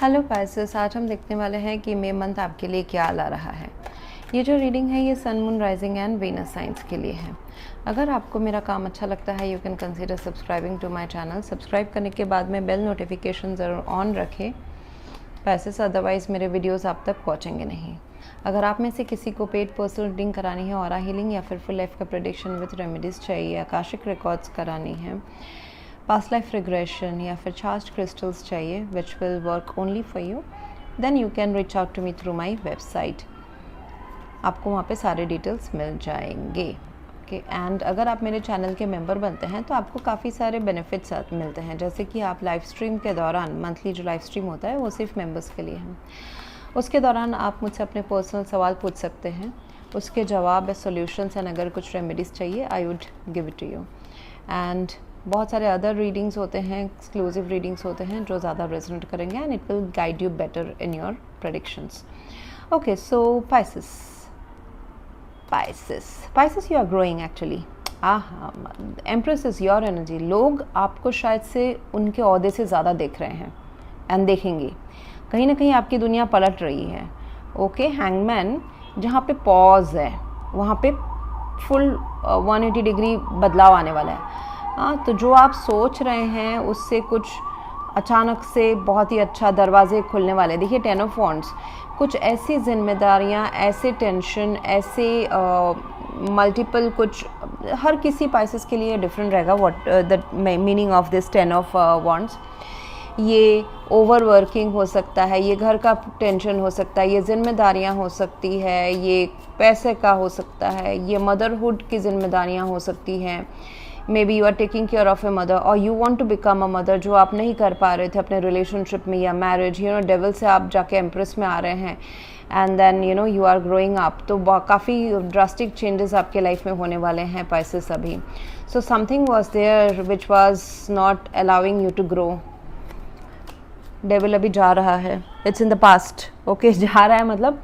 Hello Pisces, आज हम देखने वाले हैं कि मई मंथ आपके लिए क्या ला रहा है। ये जो रीडिंग है ये sun moon rising and Venus signs के लिए है। अगर आपको मेरा काम अच्छा लगता है you can consider subscribing to my channel. Subscribe करने के बाद में बेल नोटिफिकेशन ज़रूर ऑन रखें पाइसेस, अदरवाइज़ मेरे वीडियोस आप तक पहुंचेंगे नहीं। अगर आप में से किसी को पेड पर्सनल रीडिंग करानी है, ऑरा हीलिंग या फिर फुल लाइफ का प्रेडिक्शन विद रेमेडीज़ चाहिए, आकाशिक रिकॉर्ड्स करानी है, पास्ट लाइफ रिग्रेशन या फिर चार्ज्ड क्रिस्टल्स चाहिए which will work only for you, then you can reach out to me through my website. आपको वहाँ पे सारे डिटेल्स मिल जाएंगे। ओके, एंड अगर आप मेरे चैनल के मेंबर बनते हैं तो आपको काफ़ी सारे बेनिफिट्स मिलते हैं, जैसे कि आप लाइव स्ट्रीम के दौरान, मंथली जो लाइव स्ट्रीम होता है वो सिर्फ मेंबर्स के लिए है, उसके दौरान आप मुझसे अपने पर्सनल सवाल पूछ सकते हैं, उसके जवाब या सॉल्यूशंस एंड अगर कुछ रेमेडीज़ चाहिए I would give it to you. And बहुत सारे अदर रीडिंग्स होते हैं, एक्सक्लूसिव रीडिंग्स होते हैं जो ज़्यादा रेजोनेट करेंगे and it will guide you better in your predictions. Okay, so Pisces, you are growing actually. Empress is your energy. लोग आपको शायद से उनके ओहदे से ज़्यादा देख रहे हैं एंड देखेंगे। कहीं ना कहीं आपकी दुनिया पलट रही है। ओके, हैंगमैन जहाँ पे पॉज है वहाँ पे फुल 180 डिग्री बदलाव आने वाला है। तो जो आप सोच रहे हैं उससे कुछ अचानक से बहुत ही अच्छा दरवाजे खुलने वाले। देखिए 10 ऑफ वॉन्ड्स, कुछ ऐसी जिम्मेदारियां, ऐसे टेंशन, ऐसे मल्टीपल कुछ, हर किसी पाइसेस के लिए डिफरेंट रहेगा what the meaning of this 10 of wands. ये ओवर वर्किंग हो सकता है, ये घर का टेंशन हो सकता है, ये जिम्मेदारियां हो सकती है, ये पैसे का हो सकता है, ये मदरहुड की जिम्मेदारियां हो सकती हैं। Maybe you are taking care of a mother और you want to become a mother, जो आप नहीं कर पा रहे थे अपने रिलेशनशिप में या मैरिज। डेविल से आप जाके एम्प्रेस में आ रहे हैं and then you are growing up. तो काफ़ी ड्रास्टिक चेंजेस आपके लाइफ में होने वाले हैं पाइसेस अभी। So something was there which was not allowing you to grow. Devil अभी जा रहा है, it's in the past. Okay, जा रहा है मतलब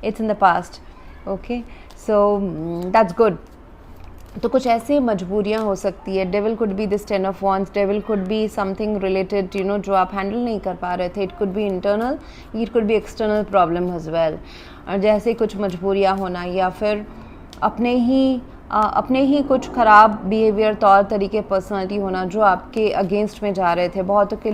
it's in the past. Okay, so that's good. तो कुछ ऐसी मजबूरियां हो सकती है। Devil could be this 10 of wands, devil could be something related जो आप हैंडल नहीं कर पा रहे थे। It could be internal, it could B external problem as well. और जैसे कुछ मजबूरियां होना या फिर अपने ही कुछ ख़राब बिहेवियर, तौर तरीके, पर्सनालिटी होना जो आपके अगेंस्ट में जा रहे थे। बहुतों के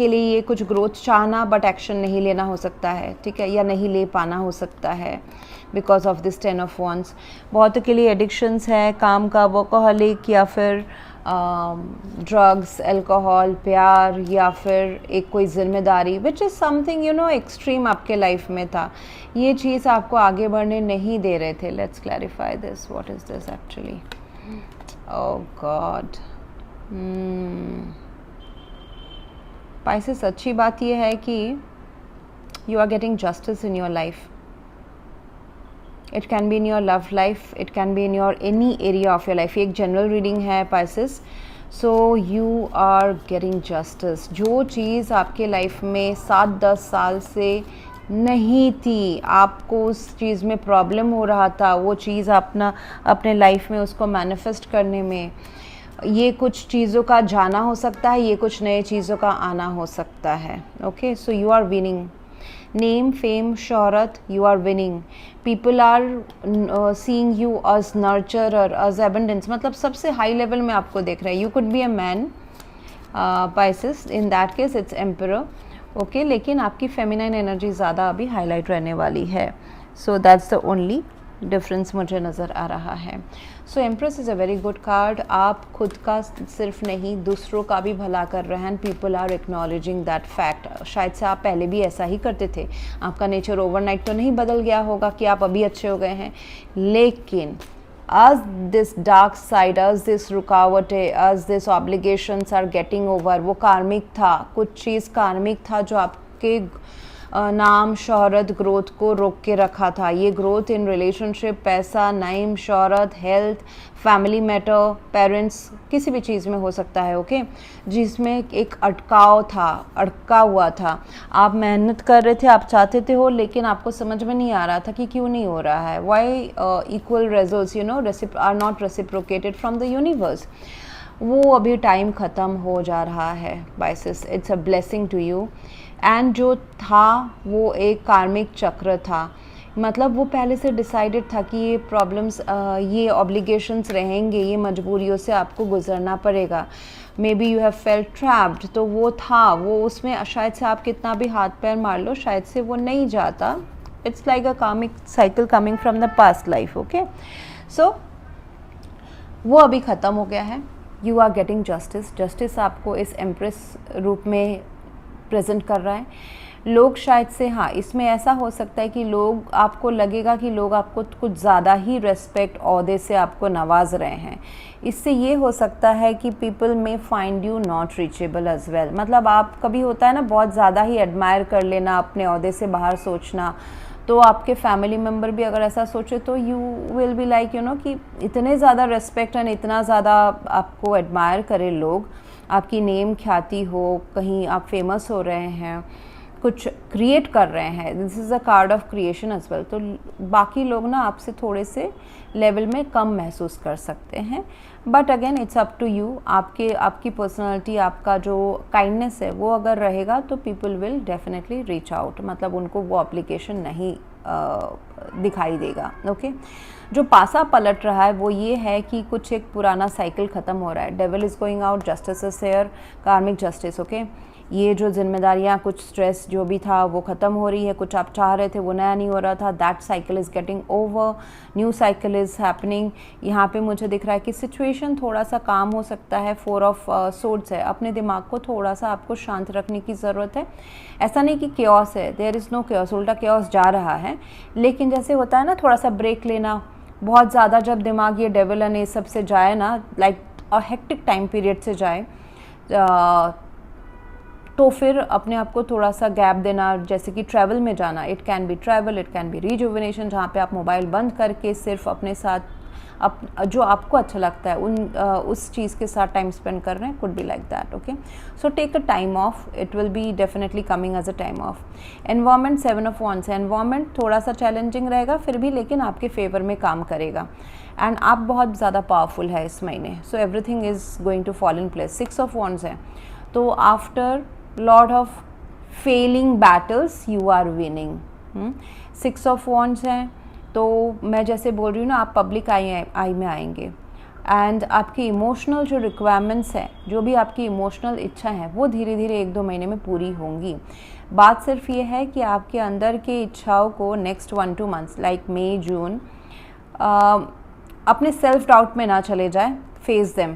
लिए ये कुछ ग्रोथ चाहना बट एक्शन नहीं लेना हो सकता है, ठीक है, या नहीं ले पाना हो सकता है because of this 10 of wands. बहुतों के लिए एडिक्शंस है, काम का, वर्कोहॉलिक या फिर ड्रग्स, अल्कोहल, प्यार या फिर एक कोई जिम्मेदारी विच इज़ समथिंग एक्सट्रीम आपके लाइफ में था। ये चीज़ आपको आगे बढ़ने नहीं दे रहे थे। Let's clarify this, what is this actually. Oh God. Pisces, अच्छी बात यह है कि you are getting justice in your life. It can be in your love life, it can be in your any area of your life. एक general reading है Pisces, so you are getting justice. जो चीज़ आपके life में 7-10 साल से नहीं थी, आपको उस चीज़ में प्रॉब्लम हो रहा था, वो चीज़ अपने लाइफ में उसको मैनिफेस्ट करने में, ये कुछ चीज़ों का जाना हो सकता है, ये कुछ नए चीज़ों का आना हो सकता है। Okay, so you are winning. Name, fame, शोहरत, you are winning. People are seeing you as nurturer, as abundance, मतलब सबसे हाई लेवल में आपको देख रहे हैं। You could be a man pisces, in that case it's emperor. Okay, लेकिन आपकी फेमिनाइन एनर्जी ज़्यादा अभी हाईलाइट रहने वाली है। So that's the only difference मुझे नज़र आ रहा है। So empress is a very good card. आप खुद का सिर्फ नहीं दूसरों का भी भला कर रहे हैं and people are acknowledging that fact. शायद से आप पहले भी ऐसा ही करते थे, आपका नेचर ओवरनाइट तो नहीं बदल गया होगा कि आप अभी अच्छे हो गए हैं, लेकिन as this dark side, as this रुकावटें, as this obligations are getting over, वो कार्मिक था, कुछ चीज़ कार्मिक था जो आपके नाम, शोहरत, ग्रोथ को रोक के रखा था। ये ग्रोथ इन रिलेशनशिप, पैसा, नाम, शोहरत, हेल्थ, फैमिली मैटर, पेरेंट्स, किसी भी चीज़ में हो सकता है। ओके, जिसमें एक अटकाव था, अटका हुआ था। आप मेहनत कर रहे थे, आप चाहते थे हो, लेकिन आपको समझ में नहीं आ रहा था कि क्यों नहीं हो रहा है। Why equal results are not reciprocated from the universe. वो अभी टाइम ख़त्म हो जा रहा है Pisces, it's a blessing to you. And जो था वो एक कार्मिक चक्र था, मतलब वो पहले से डिसाइडेड था कि ये प्रॉब्लम्स, ये ऑब्लिगेशंस रहेंगे, ये मजबूरियों से आपको गुजरना पड़ेगा। May be you have felt trapped, तो वो था, वो उसमें शायद से आप कितना भी हाथ पैर मार लो शायद से वो नहीं जाता। It's like a karmic cycle coming from the past life. Okay, so वो अभी ख़त्म हो गया है। You are getting justice. Justice आपको इस एम्प्रेस रूप में प्रेजेंट कर रहा है। लोग शायद से, हाँ, इसमें ऐसा हो सकता है कि लोग, आपको लगेगा कि लोग आपको कुछ ज़्यादा ही रेस्पेक्ट ओहदे से आपको नवाज रहे हैं। इससे ये हो सकता है कि people may find you not reachable as well. मतलब आप, कभी होता है ना बहुत ज़्यादा ही एडमायर कर लेना, अपने ओहदे से बाहर सोचना, तो आपके फैमिली मेम्बर भी अगर ऐसा सोचे तो you will be like you no कि इतने ज़्यादा रेस्पेक्ट एंड इतना ज़्यादा आपको एडमायर करें लोग, आपकी नेम ख्याति हो, कहीं आप फेमस हो रहे हैं, कुछ क्रिएट कर रहे हैं, this is a card of creation as well, तो बाकी लोग ना आपसे थोड़े से लेवल में कम महसूस कर सकते हैं। But again it's up to you, आपकी पर्सनालिटी, आपका जो काइंडनेस है वो अगर रहेगा तो people will definitely reach out, मतलब उनको वो एप्लीकेशन नहीं दिखाई देगा। ओके, जो पासा पलट रहा है वो ये है कि कुछ एक पुराना साइकिल ख़त्म हो रहा है। Devil is going out, justice is here, कार्मिक जस्टिस। ओके, ये जो जिम्मेदारियाँ, कुछ स्ट्रेस जो भी था वो ख़त्म हो रही है, कुछ आप चाह रहे थे वो नया नहीं हो रहा था, that cycle is getting over, new cycle is happening. यहाँ पे मुझे दिख रहा है कि सिचुएशन थोड़ा सा काम हो सकता है। 4 ऑफ सोर्ड्स है, अपने दिमाग को थोड़ा सा आपको शांत रखने की ज़रूरत है। ऐसा नहीं कि केओस है, देयर इज़ नो केओस, उल्टा केओस जा रहा है, लेकिन जैसे होता है ना थोड़ा सा ब्रेक लेना, बहुत ज़्यादा जब दिमाग ये डेविल एंड ये सब से जाए ना, like a hectic time period से जाए, तो फिर अपने आप को थोड़ा सा गैप देना, जैसे कि ट्रैवल में जाना, it can be travel, it can B rejuvenation, जहाँ पे आप मोबाइल बंद करके सिर्फ अपने साथ जो आपको अच्छा लगता है उस चीज़ के साथ टाइम स्पेंड कर रहे हैं, could be like that. Okay, so take a time off, it will be definitely coming as a time off. Environment 7 of wands है, एनवायरमेंट थोड़ा सा चैलेंजिंग रहेगा फिर भी, लेकिन आपके फेवर में काम करेगा एंड आप बहुत ज़्यादा पावरफुल है इस महीने, so everything is going to fall in place. 6 of wands है, तो after lot of failing battles you are winning. 6 of wands हैं, तो मैं जैसे बोल रही हूँ ना, आप पब्लिक आई में आएंगे एंड आपकी इमोशनल जो रिक्वायरमेंट्स हैं, जो भी आपकी इमोशनल इच्छा है वो धीरे धीरे 1-2 महीने में पूरी होंगी। बात सिर्फ ये है कि आपके अंदर के इच्छाओं को नेक्स्ट 1-2 मंथ्स लाइक मई जून अपने सेल्फ डाउट में ना चले जाए, फेस देम,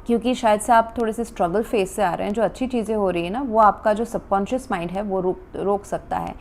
क्योंकि शायद से आप थोड़े से स्ट्रगल फेज से आ रहे हैं। जो अच्छी चीज़ें हो रही है ना, वो आपका जो सबकॉन्शियस माइंड है वो रोक सकता है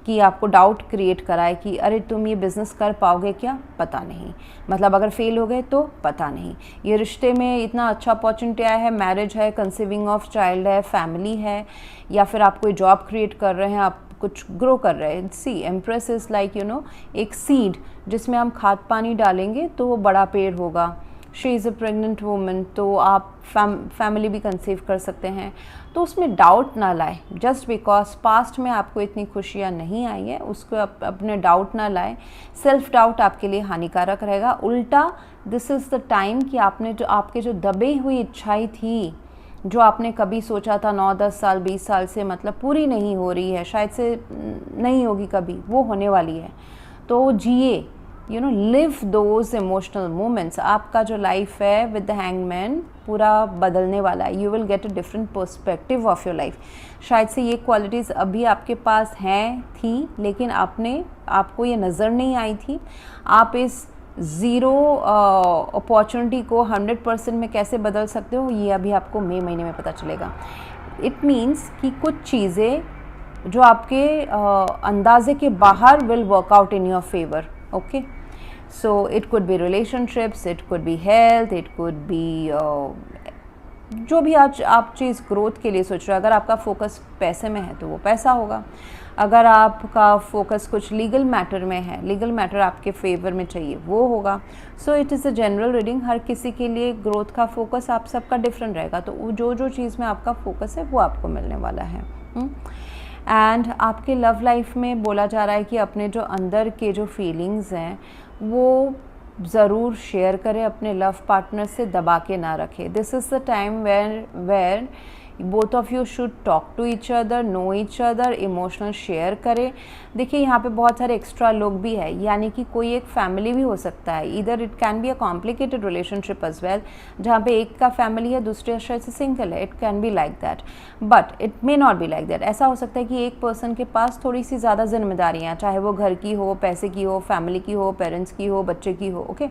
कि आपको डाउट क्रिएट कराए कि अरे तुम ये बिज़नेस कर पाओगे क्या, पता नहीं, मतलब अगर फेल हो गए तो पता नहीं, ये रिश्ते में इतना अच्छा अपॉर्चुनिटी आया है, मैरिज है, कंसीविंग ऑफ चाइल्ड है, फैमिली है, या फिर आप कोई जॉब क्रिएट कर रहे हैं, आप कुछ ग्रो कर रहे हैं। See empress is like you know एक सीड जिसमें हम खाद पानी डालेंगे तो वो बड़ा पेड़ होगा। She is a pregnant woman, तो आप फैमिली भी कंसीव कर सकते हैं, तो उसमें डाउट ना लाए जस्ट बिकॉज पास्ट में आपको इतनी खुशियाँ नहीं आई है, उसको अपने डाउट ना लाए। सेल्फ डाउट आपके लिए हानिकारक रहेगा। उल्टा दिस इज़ द टाइम कि आपने जो आपके जो दबी हुई इच्छाएं थी, जो आपने कभी सोचा था 9-10 साल 20 साल से, मतलब पूरी नहीं हो रही है, शायद से नहीं होगी कभी, वो होने वाली है, तो जिए, you know live those emotional moments. आपका जो लाइफ है विद द हैंगमैन पूरा बदलने वाला है, you will get a different perspective of your life. शायद से ये क्वालिटीज़ अभी आपके पास हैं थी, लेकिन आपको ये नज़र नहीं आई थी। आप इस ज़ीरो अपॉर्चुनिटी को 100% में कैसे बदल सकते हो, ये अभी आपको मई महीने में पता चलेगा। इट मीन्स कि कुछ चीज़ें जो आपके अंदाजे के बाहर will work out in your favour. Okay, so it could be relationships, it could be health, it could be जो भी आज आप चीज़ ग्रोथ के लिए सोच रहे हो। अगर आपका फोकस पैसे में है तो वो पैसा होगा, अगर आपका फोकस कुछ लीगल मैटर में है, लीगल मैटर आपके फेवर में चाहिए, वो होगा। So it is a general reading, हर किसी के लिए ग्रोथ का फोकस आप सबका डिफरेंट रहेगा, तो जो चीज़ में आपका फोकस है वो आपको मिलने वाला है। एंड आपके लव लाइफ में बोला जा रहा है कि अपने जो अंदर के जो फीलिंग्स हैं वो ज़रूर शेयर करें अपने लव पार्टनर से, दबा के ना रखें. This is the time where both of you should talk to each other, know each other, emotional share करें. देखिए यहाँ पे बहुत सारे एक्स्ट्रा लोग भी है, यानी कि कोई एक फैमिली भी हो सकता है. इधर it can be a complicated relationship as well, जहाँ पे एक का फैमिली है दूसरे शायद से सिंगल है. It can B like that, but it may not be like that. ऐसा हो सकता है कि एक पर्सन के पास थोड़ी सी ज़्यादा जिम्मेदारियाँ, चाहे वो घर की हो, पैसे की हो, फैमिली की हो, पेरेंट्स की हो, बच्चे की हो. Okay,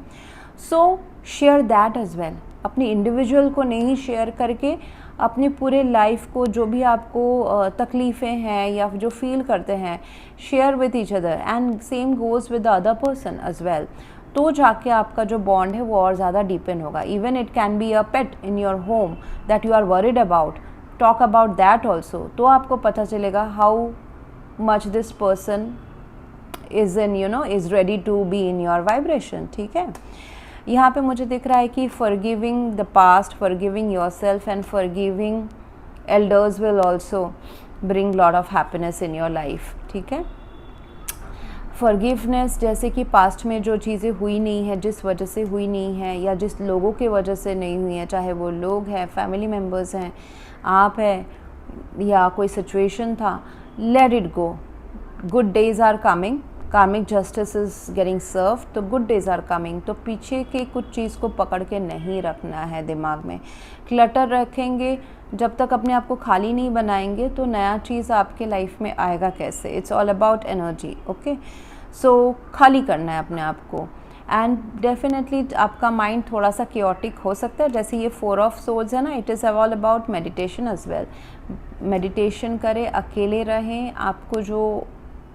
so share that as well. अपनी इंडिविजुअल को नहीं शेयर करके अपनी पूरे लाइफ को, जो भी आपको तकलीफ़ें हैं या जो फील करते हैं, share with each other and same goes with the other person as well. तो जाके आपका जो बॉन्ड है वो और ज़्यादा डीपन होगा. Even it can be a pet in your home that you are worried about, talk about that also. तो आपको पता चलेगा how much this person is in is ready to be in your vibration. ठीक है, यहाँ पे मुझे दिख रहा है कि forgiving the past, forgiving yourself and forgiving elders will also bring lot of happiness in your life. ठीक है, फॉरगिवनेस, जैसे कि पास्ट में जो चीज़ें हुई नहीं है, जिस वजह से हुई नहीं है या जिस लोगों के वजह से नहीं हुई है, चाहे वो लोग हैं, फैमिली मेम्बर्स हैं, आप हैं, या कोई सिचुएशन था, let it go. Good days are coming, karmic justice is getting served. तो गुड डेज आर कमिंग. तो पीछे के कुछ चीज़ को पकड़ के नहीं रखना है दिमाग में. क्लटर रखेंगे जब तक अपने आप को खाली नहीं बनाएंगे तो नया चीज़ आपके लाइफ में आएगा कैसे. It's all about energy. Okay, so खाली करना है अपने आप को. एंड डेफिनेटली आपका माइंड थोड़ा सा क्योटिक हो सकता है, जैसे ये 4 ऑफ सोर्ड्स है ना, it is all about meditation as well. Meditation करें, अकेले रहें, आपको जो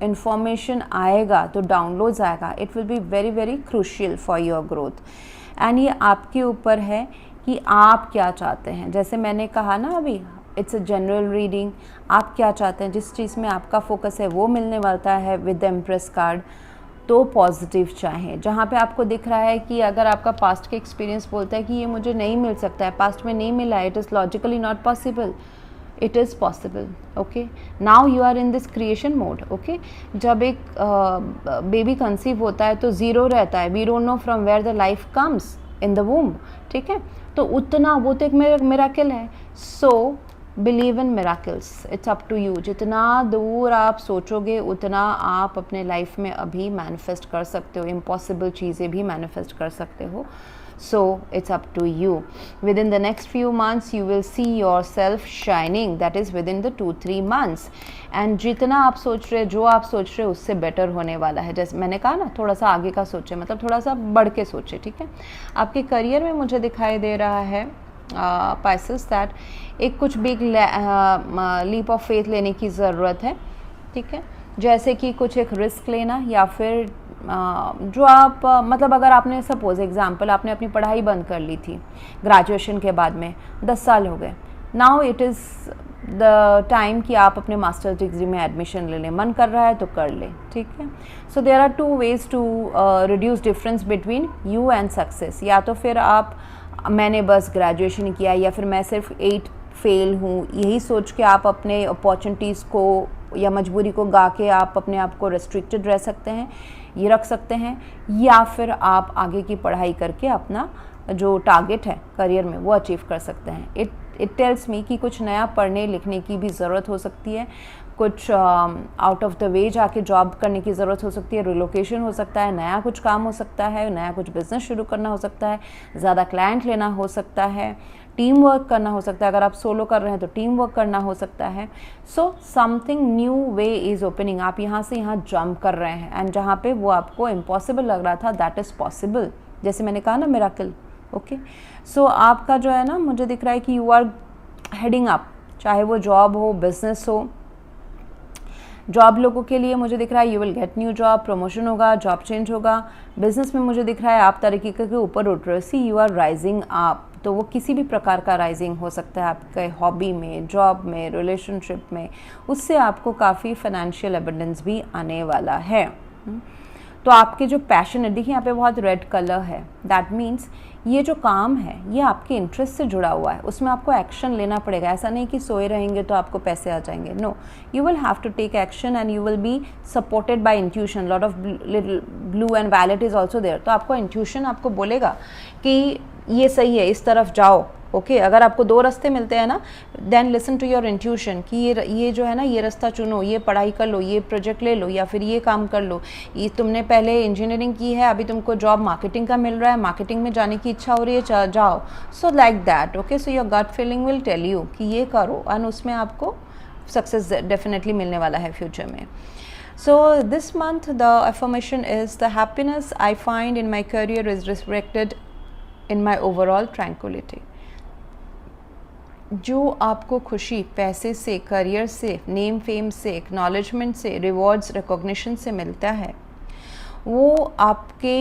इन्फॉर्मेशन आएगा तो डाउनलोड्स आएगा, it will be very very crucial for your growth. And ये आपके ऊपर है कि आप क्या चाहते हैं. जैसे मैंने कहा ना अभी, इट्स अ जनरल रीडिंग. आप क्या चाहते हैं, जिस चीज़ में आपका फोकस है वो मिलने वाला है विद द एम्प्रेस कार्ड. तो पॉजिटिव चाहें. जहाँ पे आपको दिख रहा है कि अगर आपका पास्ट का एक्सपीरियंस बोलता है कि ये मुझे नहीं मिल सकता है, पास्ट में नहीं मिला है, it is logically not possible, it is possible. okay, now you are in this creation mode. okay, जब एक बेबी कंसीव होता है तो ज़ीरो रहता है, we don't know from where the life comes in the womb. ठीक है, तो उतना वो तो एक मिराकल है. so believe in miracles, it's up to you. जितना दूर आप सोचोगे उतना आप अपने लाइफ में अभी मैनिफेस्ट कर सकते हो, इम्पॉसिबल चीज़ें भी मैनिफेस्ट कर सकते हो. So it's up to you. Within the next few months you will see yourself shining, that is within the 2-3 months. And जितना आप सोच रहे, जो आप सोच रहे उससे बेटर होने वाला है. जैसे मैंने कहा ना, थोड़ा सा आगे का सोचे, मतलब थोड़ा सा बढ़ के सोचे. ठीक है, आपके करियर में मुझे दिखाई दे रहा है पाइसेस दैट एक कुछ बिग लीप ऑफ फेथ लेने की ज़रूरत है. ठीक है, जैसे कि कुछ एक रिस्क लेना, या फिर जो आप मतलब अगर आपने सपोज एग्जांपल आपने अपनी पढ़ाई बंद कर ली थी ग्रेजुएशन के बाद में, 10 साल हो गए, now it is the time कि आप अपने मास्टर्स डिग्री में एडमिशन ले लें. मन कर रहा है तो कर लें. ठीक है, so there are 2 ways to reduce difference between you and success. या तो फिर आप मैंने बस ग्रेजुएशन किया, या फिर मैं सिर्फ 8 फेल हूँ, यही सोच के आप अपने अपॉर्चुनिटीज़ को या मजबूरी को गा के आप अपने आप को रेस्ट्रिक्टेड रह सकते हैं, ये रख सकते हैं. या फिर आप आगे की पढ़ाई करके अपना जो टारगेट है करियर में वो अचीव कर सकते हैं. इट टेल्स मी कि कुछ नया पढ़ने लिखने की भी ज़रूरत हो सकती है, कुछ आउट ऑफ द वे जाके जॉब करने की ज़रूरत हो सकती है, रिलोकेशन हो सकता है, नया कुछ काम हो सकता है, नया कुछ बिजनेस शुरू करना हो सकता है, ज़्यादा क्लाइंट लेना हो सकता है, टीम वर्क करना हो सकता है. अगर आप सोलो कर रहे हैं तो टीम वर्क करना हो सकता है. So something new way is opening. आप यहाँ से यहाँ जंप कर रहे हैं, एंड जहाँ पे वो आपको इम्पॉसिबल लग रहा था दैट इज़ पॉसिबल. जैसे मैंने कहा ना, मिराकल. ओके, सो आपका जो है ना, मुझे दिख रहा है कि यू आर हेडिंग अप, चाहे वो जॉब हो, बिजनेस हो. जॉब लोगों के लिए मुझे दिख रहा है you will get new job, promotion होगा, जॉब चेंज होगा. बिजनेस में मुझे दिख रहा है आप तरक्की के ऊपर उठ रहे हो. सी यू आर राइजिंग अप. तो वो किसी भी प्रकार का राइजिंग हो सकता है, आपके हॉबी में, जॉब में, रिलेशनशिप में. उससे आपको काफ़ी फाइनेंशियल एबंडेंस भी आने वाला है. तो आपके जो पैशन है, देखिए यहाँ पे बहुत रेड कलर है, दैट मीन्स ये जो काम है ये आपके इंटरेस्ट से जुड़ा हुआ है, उसमें आपको एक्शन लेना पड़ेगा। ऐसा नहीं कि सोए रहेंगे तो आपको पैसे आ जाएंगे, no, you will have to take action and you will be supported by intuition. Lot of blue and violet is also there. तो आपको इंट्यूशन आपको बोलेगा कि ये सही है, इस तरफ जाओ। ओके अगर आपको 2 रास्ते मिलते हैं ना, then listen to your intuition कि ये जो है ना, ये रास्ता चुनो, ये पढ़ाई कर लो, ये प्रोजेक्ट ले लो, या फिर ये काम कर लो। ये तुमने पहले इंजीनियरिंग की है, अभी तुमको जॉब मार्केटिंग का मिल रहा है, मार्केटिंग में जाने की इच्छा हो रही है, जाओ। So like that. Okay so your gut feeling will tell you कि ये करो, एंड उसमें आपको सक्सेस डेफिनेटली मिलने वाला है फ्यूचर में। So this month the affirmation is, the happiness I find in my career is reflected in my overall tranquility। जो आपको खुशी पैसे से, करियर से, नेम फेम से, एक्नॉलेजमेंट से, रिवॉर्ड्स, रिकॉग्निशन से मिलता है, वो आपके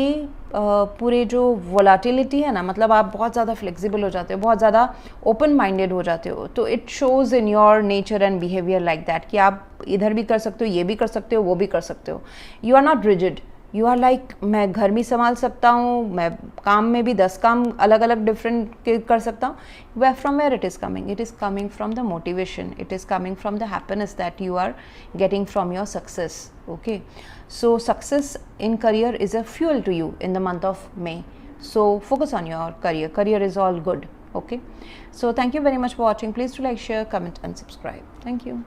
पूरे जो वोलाटिलिटी है ना, मतलब आप बहुत ज़्यादा फ्लेक्सिबल हो जाते हो, बहुत ज़्यादा ओपन माइंडेड हो जाते हो। तो it shows in your nature and behaviour like that कि आप इधर भी कर सकते हो, ये भी कर सकते हो, वो भी कर सकते हो। You are not rigid, you are like मैं घर भी संभाल सकता हूँ, मैं काम में भी 10 काम अलग अलग डिफरेंट कर सकता हूँ। Way from where it is coming? It is coming from the motivation, it is coming from the happiness that you are getting from your success. Okay, so success in career is a fuel to you in the month of May. So focus on your career is all good. Okay, so thank you very much for watching. Please do like, share, comment and subscribe. Thank you.